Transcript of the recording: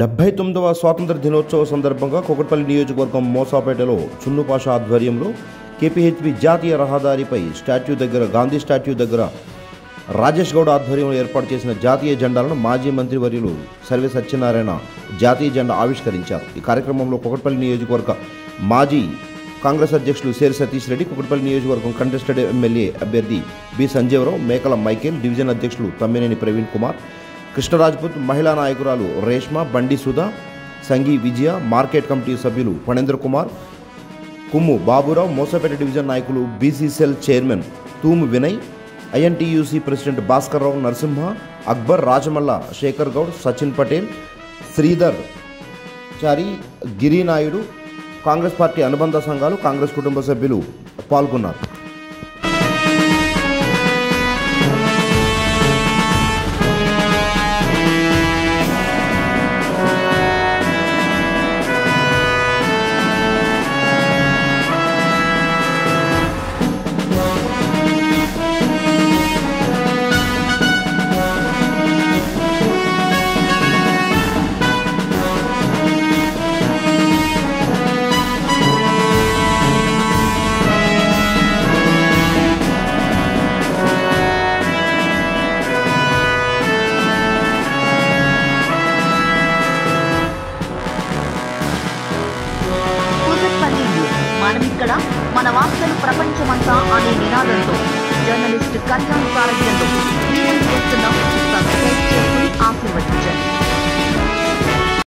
79వ స్వాతంత్ర దినోత్సవ సందర్భంగా కూకట్పల్లి నియోజకవర్గం మోసాపేటలో చున్నుపాషా ఆధ్వర్యంలో కేపీహెచ్బీ జాతీయ రహదారిపై స్టాట్యూ దగ్గర గాంధీ స్టాట్యూ దగ్గర రాజేష్ గౌడ్ ఆధ్వర్యంలో ఏర్పాటు చేసిన జాతీయ జెండాలను మాజీ మంత్రివర్యులు సర్వే సత్యనారాయణ జాతీయ జెండా ఆవిష్కరించారు. ఈ కార్యక్రమంలో కూకట్పల్లి నియోజకవర్గ మాజీ కాంగ్రెస్ అధ్యక్షులు సేరి సతీష్ రెడ్డి, కూకట్పల్లి నియోజకవర్గం కంటెస్టెడ్ ఎమ్మెల్యే అభ్యర్థి బి సంజీవరావు, మేకల మైకేల్, డివిజన్ అధ్యక్షులు తమ్మినేని ప్రవీణ్ కుమార్, కృష్ణరాజ్పుత్, మహిళా నాయకురాలు రేష్మ, బండి సుధా, సంఘీ విజయ, మార్కెట్ కమిటీ సభ్యులు ఫణేంద్ర కుమార్, కుమ్ము బాబురావు, మోసపేట డివిజన్ నాయకులు బీసీసీఎల్ చైర్మన్ తూము వినయ్, ఐఎన్టీయూసీ ప్రెసిడెంట్ భాస్కర్ రావు, నరసింహ, అక్బర్, రాజమల్ల, శేఖర్ గౌడ్, సచిన్ పటేల్, శ్రీధర్ చారి, గిరినాయుడు, కాంగ్రెస్ పార్టీ అనుబంధ సంఘాలు, కాంగ్రెస్ కుటుంబ సభ్యులు పాల్గొన్నారు. మనమిక్కడ మన వార్తలు ప్రపంచమంతా అనే నినాదంతో జర్నలిస్ట్ కళ్యాణ్ సారథ్యంలో చేస్తున్నాం. సబ్స్క్రైబ్ చేసుకుని ఆశీర్వదించండి.